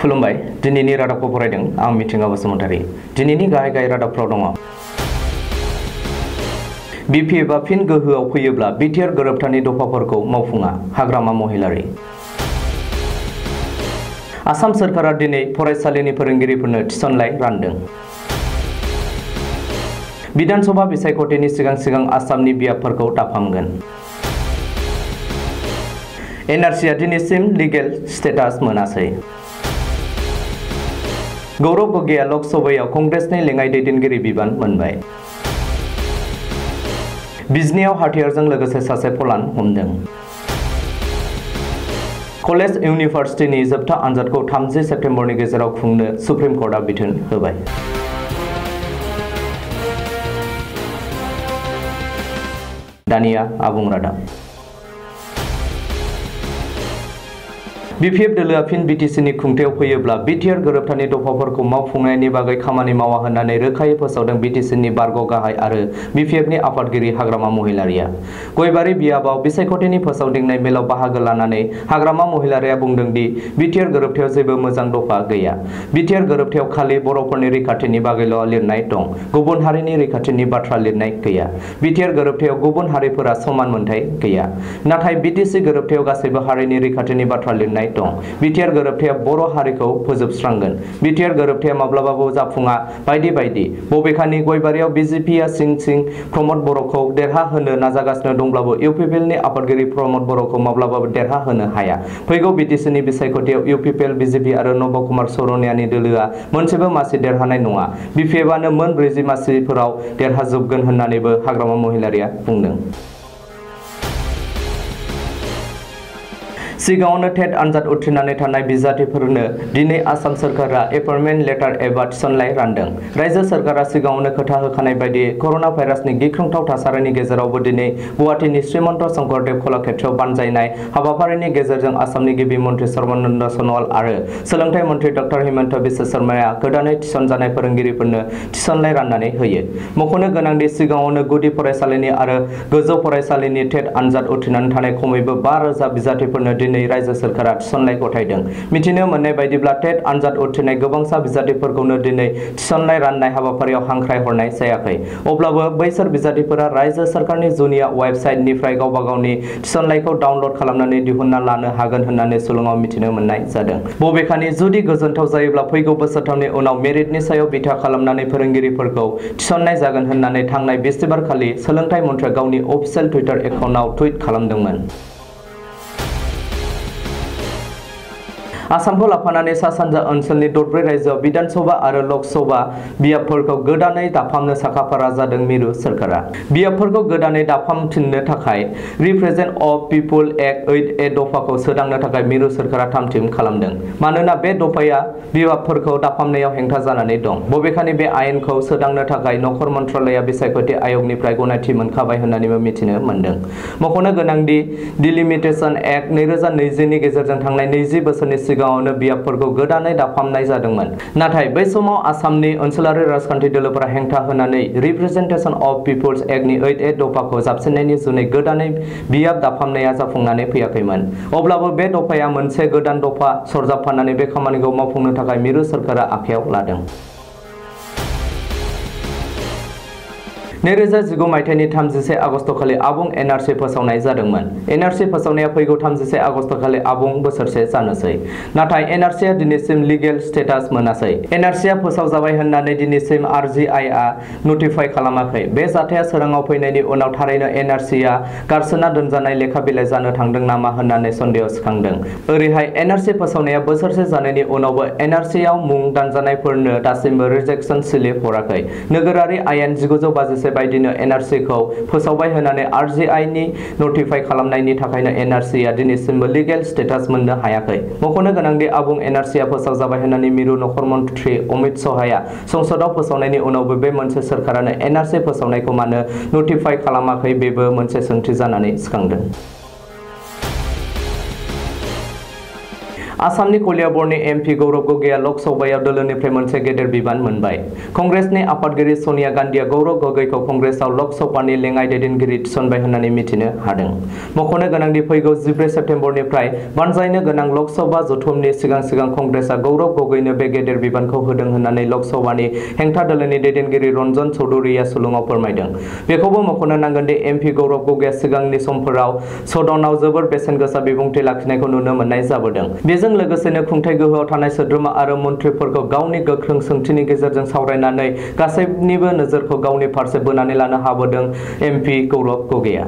खुलुमबाय दिनैनि रादाबखौ फरायदों आं मिथिंगा बसुमतारी दिनैनि गाहाय रादाबफ्राव दङ बिपिएफआ फिन गोहोआव फैयोब्ला बिटिआर गोरोबथानि दफाफोरखौ मावफुङा हाग्रामा महिलारि आसाम सरकारा दिनै फरायसालिनि फोरोंगिरिफोरनो थिसनलाइ रानदों विधानसभा बिसायख'थिनि सिगां आसामनि बियाबफोरखौ दाफामगोन एनआरसिआ दिनैसिम लिगेल स्टेटास मोनासै गौरव गगैया लकसभायाव कंग्रेसनि लेङाइ दैदेनगिरि बिबान मोनबाय बिजनीआव हाथियारजों लोगोसे सासे फलान हमदों कलेज इउनिभार्सिटिनि जोबथा आनजादखौ 30 सेप्तेम्बरनि गेजेराव खुंनो सुप्रिम कर्टआ बिथोन होबाय दानिया आबुं रादाब बिपिएफ दोलोआ फिन बिटिसिनि खुंथायाव फैयोब्ला बिटिआर गोरोबथानि दफाफोरखौ मावफुंनायनि बागै खामानि मावा होननानै रोखायै फोसावदों बिटिसिनि बारग' गाहाय आरो बिपिएफनि आफादगिरि हाग्रामा महिलारिया गयबारि बियाबाव बिसायख'थिनि फोसावदिंनाय मेलाव बाहागो लानानै हाग्रामा महिलारिया बुंदों दि बिटिआर गोरोबथायाव जेबो मोजां दफा गैया बिटिआर गोरोबथायाव खालि बर'फोरनि रैखाथिनि बागैल' लिरनाय दं गुबुन हारिनि रैखाथिनि बाथ्रा लिरनाय गैया बिटिआर गोरोबथायाव गुबुन हारिफोरा समान मोनथाय गैया नाथाय बिटिसि गोरोबथायाव गासैबो हारिनि रैखाथिनि बाथ्रा लिरनाय दं बिटिआर गोरोबथाया बर' हारिखौ फोजोबस्रांगोन बिटिआर गोरोबथाया माब्लाबाबो जाफुङा बायदि बायदि बबेखानि गयबारियाव बिजेपिआ सिं प्रमद बर'खौ देरहा होनो नाजागासिनो दंब्लाबो इउपिपिएलनि आफादगिरि प्रमद बर'खौ माब्लाबाबो देरहा होनो हाया फैगौ बिटिसिनि बिसायख'थियाव इउपिपिएल बिजेपि आरो नब कुमार सरनियानि दोलोआ मोनसेबो मासि देरहानाय नङा बिपिएफआनो मोन 40 मासिफोराव देरहाजोबगोन होननानैबो हाग्रामा महिलारिया बुंदों सिगाङावनो टेट आनजाद उथ्रिनानै थानाय बिजाथिफोरनो दिनै आसाम सरकारा एपइन्टमेन्ट लेटार एबा थिसनलाइ रानदों रायजो सरकारा सिगाङावनो खोथा होखानाय बायदि कर'ना भाइरासनि गिख्रंथाव थासारिनि गेजेरावबो दिनै गुवाहाटीनि श्रीमन्त शंकरदेव कलाक्षेत्रआव बानजायनाय हाबाफारिनि गेजेरजों आसामनि गिबि मन्त्रि सर्बानन्द सन'वाल आरो सोलोंथाइ मन्त्रि डक्टर हिमन्त बिश्व शर्माया गोदानै थिसनजानाय फोरोंगिरिफोरनो थिसनलाइ राननानै होयो मख'नो गोनांदि सिगाङावनो गुदि फरायसालिनि आरो गोजौ फरायसालिनि टेट आनजाद उथ्रिनानै थानाय खमैबो 5,000 बिजाथिफोरनो दिनै रायजो सरकारा थिसनलाइ गथायदों मिथिनो मोननाय बायदिब्ला टेट आनजाद उथ्रिनाय गोबांसा बिजाथिफोरखौनो दिनै थिसनलाइ राननाय हाबाफारियाव हांख्राय हरनाय जायाखै अब्लाबो बैसोर बिजाथिफोरा रायजो सरकारनि जुनिया वेबसाइटनिफ्राय गावबा गावनि थिसनलाइखौ डाउनलड खालामनानै दिहुनना लानो हागोन होननानै सुलुङाव मिथिनो मोननाय जादों बबेखानि जुदि गोजोनथाव जायोब्ला फैगौ बोसोरथामनि उनाव मेरिटनि सायाव बिथा खालामनानै फोरोंगिरिफोरखौ थिसननाय जागोन होननानै थांनाय बिस्तिबारखालि सोलोंथाइ मन्थ्रिया गावनि अफिसियेल टुइटार एकाउन्टआव टुइट खालामदोंमोन आसामखौ लाफानानै सा सानजा ओनसोलनि दरब्रै रायजोआव विधानसभा आरो लकसभा बियाबफोरखौ गोदानै दाफामनो साखाफारा जादों मिरु सरकारा बियाबफोरखौ गोदानै दाफामफिननो थाखाय represent of people act 8A दफाखौ सोदांनो थाखाय मिरु सरकारा थामथिम खालामदों मानोना बे दफाया बियाबफोरखौ दाफामनायाव हेंथा जानानै दं बबेखानि बे आयेनखौ सोदांनो थाखाय नखर मन्त्रालया बिसायख'थि आय'गनिफ्राय गनायथि मोनखाबाय होननानैबो मिथिनो मोनदों मख'नो गोनांदि डिलिमिटेशन एक्ट 2020 नि गेजेरजों थांनाय 20 बोसोरनि सिगाङावनो बियाबफोरखौ गोदानै दाफामनाय जादोंमोन नाथाय बै समाव आसामनि ओनसोलारि राजखान्थि दोलोफोरा हेंथा होनानै रिप्रेजेन्टेशन अफ पिपुल्स एक्टनि 8A दफाखौ जाबसिननायनि जुनै गोदानै बियाब दाफामनाया जाफुंनानै फैयाखैमोन अब्लाबो बे दफाया मोनसे गोदान दफा सरजाबफानानै बे खामानिखौ मावफुंनो थाखाय मिरु सरकारा आखायाव लादों 2019 मायथाइनि 31 आगस्तखालि आबुं एनआरसि फोसावनाय जादोंमोन एनआरसि फोसावनाया फैगौ 31 आगस्तखालि आबुं बोसोरसे जानोसै नाथाय एनआरसिआ दिनैसिम लिगेल स्टेटास मोनासै एनआरसिआ फोसावजाबाय होननानै दिनैसिम आरजिआइआ नटिफाइ खालामाखै बे जाथाया सोराङाव फैनायनि उनाव थारैनो एनआरसिआ गारसोना दोनजानाय लेखा बिलाइ जानो थांदों नामा होननानै सन्देह सिखांदों ओरैहाय एनआरसि फोसावनाया बोसोरसे जानायनि उनावबो एनआरसिआव मुं दानजानायफोरनो दासिमबो रिजेक्सन स्लिप हराखै नोगोरारि आयेन 1952 बायदिनो एनआरसिखौ फोसावबाय होननानै आरजिआइनि नटिफाइ खालामनायनि थाखायनो एनआरसिआ दिनैसिमबो लिगेल स्टेटास मोननो हायाखै मख'नो गोनांदि आबुं एनआरसिआ फोसावजाबाय होननानै मिरु नखर मन्थ्रि अमित शाहया संसदआव फोसावनायनि उनावबो बे मोनसे सरकारानो एनआरसि फोसावनायखौ मानो नटिफाइ खालामाखै बेबो मोनसे सोंथि जानानै सिखांदों आसामनि कलियाबरनि एमपि गौरव गगैया लकसभायाव दोलोनिफ्राय मोनसे गेदेर बिबान मोनबाय। कंग्रेसनि आफादगिरि सनिया गान्धीआ गौरव गगैखौ कंग्रेसआव लकसभानि लेङाइ दैदेनगिरि थिसनबाय होननानै मिथिनो हादों। मख'नो गोनांदि फैगौ 14 सेप्तेम्बरनिफ्राय बानजायनो गोनां लकसभा जथुमनि सिगां कंग्रेसआ गौरव गगैनो बे गेदेर बिबानखौ होदों होननानै लकसभानि हेंथा दोलोनि दैदेनगिरि रन्जन चौधुरीआ सुलुङाव फोरमायदों। बेखौबो मख'नो नांगोन दि एमपि गौरव गगैया सिगांनि समफोराव सदनाव जोबोर बेसेन गोसा बिबुंथि लाखिनायखौ नुनो मोननाय जाबोदों। बेजों लोगोसेनो खुंथाय गोहोआव थानाय सोद्रोमा आरो मन्थ्रिफोरखौ गावनि गोख्रों सोंथिनि गेजेरजों सावरायनानै गासैनिबो नोजोरखौ गावनि फारसे बोनानै लानो हाबोदों एमपि गौरव गगैया।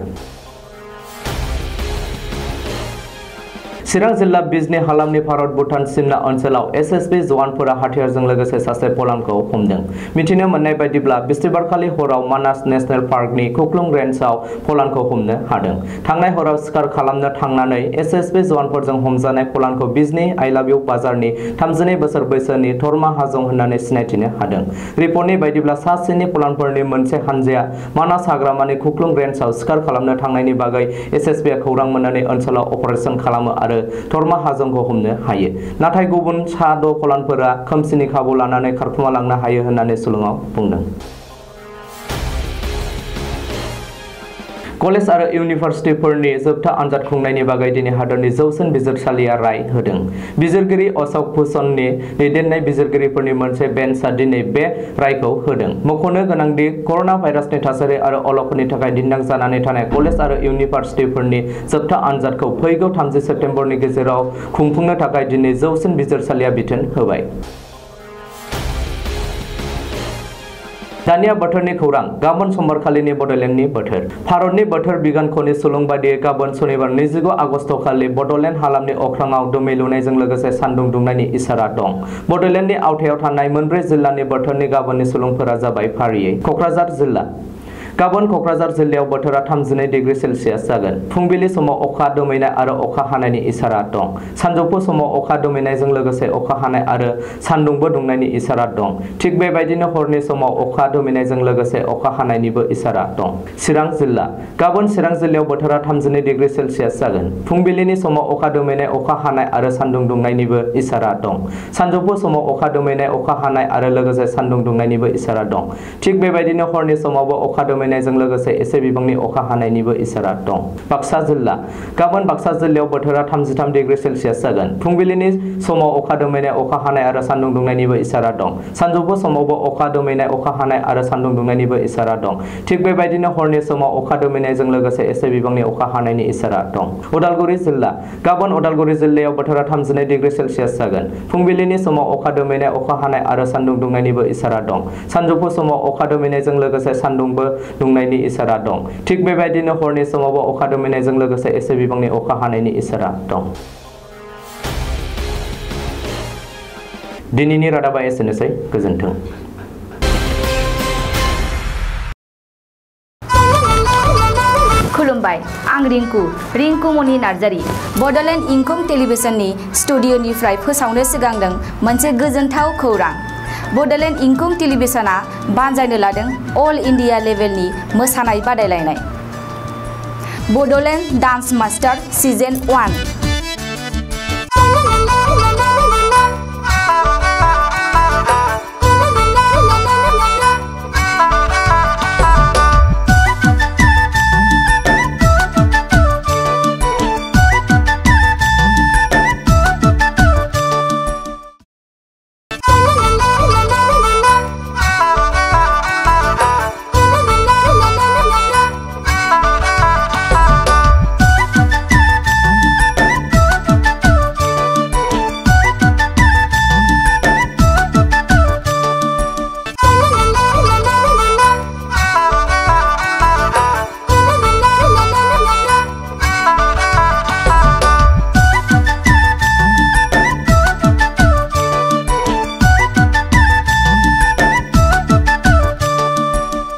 चिरां जिल्ला बिजनी हालामनि भारत भुटान सिमना ओनसोलाव एसएसबि जवानफोरा हाथियारजों लोगोसे सासे पलानखौ हमदों। मिथिनो मोननाय बायदिब्ला बिस्थिबारखालि हराव मानास नेशनेल पार्कनि खुख्लुं रेन्जआव पलानखौ हमनो हादों। थांनाय हराव शिकार खालामनो थांनानै एसएसबि जवानफोरजों हमजानाय पलानखौ बिजनी आइलाबिउ बाजारनि 32 बोसोर बैसोनि धर्मा हाजं होननानै सिनायथिनो हादों। रिपर्टनि बायदिब्ला सा 7 पलानफोरनि मोनसे हानजाया मानास हाग्रामानि खुख्लुं रेन्जआव शिकार खालामनो थांनायनि बागै एसएसबिआ खौरां मोननानै ओनसोलाव अपारेशन खालामो आरो धर्मा हाजंखौ हमनो हायो। नाथाय गुबुन सा 6 पलानफोरा खोमसिनि खाबु लानानै खारखोमालांनो हायो होननानै सुलुङाव बुंदों। कलेज आरो इउनिभार्सिटिफोरनि जोबथा आनजाद खुंनायनि बागै दिनै हादरनि जौसिन बिजिरसालिया राय होदों। बिजिरगिरि अशोक भूषणनि दैदेननाय बिजिरगिरिफोरनि मोनसे बेन्चआ दिनै बे रायखौ होदों। मख'नो गोनांदि कर'ना भाइरासनि थासारि आरो अलखदनि थाखाय दिन्दां जानानै थानाय कलेज आरो इउनिभार्सिटिफोरनि जोबथा आनजादखौ फैगौ 30 सेप्तेम्बरनि गेजेराव खुंफुंनो थाखाय दिनै जौसिन बिजिरसालिया बिथोन होबाय। दानिया बोथोरनि खौरां। गाबोन समबारखालिनि बड'लेण्डनि बोथोर। भारतनि बोथोर बिगियानख'नि सुलुं बादियै गाबोन सनिबार 25 आगस्तखालि बड'लेण्ड हालामनि अख्राङाव दोमैलुनायजों लोगोसे सान्दुं दुंनायनि इसारा दं। बड'लेण्डनि आवथायाव थानाय मोनब्रै जिल्लानि बोथोरनि गाबोननि सुलुंफोरा जाबाय फारियै क'क्राझार जिल्ला। गाबोन क'क्राझार जिल्लायाव बोथोरा 32 डिग्री सेल्सियास जागोन। फुंबिलि समाव अखा दोमैनाय आरो अखा हानायनि इसारा दं। सानजौफु समाव अखा दोमैनायजों लोगोसे अखा हानाय आरो सान्दुंबो दुंनायनि इसारा दं। थिग बेबायदिनो हरनि समाव अखा दोमैनायजों लोगोसे अखा हानायनिबो इसारा दं। चिरां जिल्ला। गाबोन चिरां जिल्लायाव बोथोरा 32 डिग्री सेल्सियास जागोन। फुंबिलिनि समाव अखा दोमैनाय अखा हानाय आरो सान्दुं दुंनायनिबो इसारा दं। सानजौफु समाव अखा दोमैनाय अखा हानाय आरो लोगोसे सान्दुं दुंनायनिबो इसारा दं। थिग बेबायदिनो हरनि समावबो अखा दोमैनायजों लोगोसे एसे बिबांनि अखा हानायनिबो इसारा दं। बाक्सा जिल्ला। गाबोन बाक्सा जिल्लायाव बोथोरा 33 डिग्री सेल्सियास जागोन। फुंबिलिनि समाव अखा दोमैनाय अखा हानाय आरो सान्दुं दुंनायनिबो इसारा दं। सानजौफु समावबो अखा दोमैनाय अखा हानाय आरो सान्दुं दुंनायनिबो इसारा दं। थिग बेबायदिनो हरनि समाव अखा दोमैनायजों लोगोसे एसे बिबांनि अखा हानायनि इसारा दं। उदालगुरि जिल्ला। गाबोन उदालगुरि जिल्लायाव बोथोरा 32 डिग्री सेल्सियास जागोन। फुंबिलिनि समाव अखा दोमैनाय अखा हानाय आरो सान्दुं दुंनायनिबो इसारा दं। सानजौफु समाव अखा दोमैनायजों लोगोसे सान्दुंबो दुंनायनि इसारा दं। थिग बेबायदिनो हरनि समावबो अखा दोमैनायजों लोगोसे एसे बिबांनि अखा हानायनि इसारा दं। दिनैनि रादाबा एसेनोसै। गोजोन्थों। खुलुमबाय, आं रिंकु मनि नार्जारी। बड'लेण्ड इंखं टेलिभिजननि स्टुडिअ'निफ्राय फोसावनो सिगांदों मोनसे गोजोनथाव खौरां। बड'लेण्ड इंखं टेलिभिजनआ बानजायनो लादों अल इन्डिया लेभेलनि मोसानाय बादायलायनाय बड'लेण्ड डान्स मास्टार सिजन 1।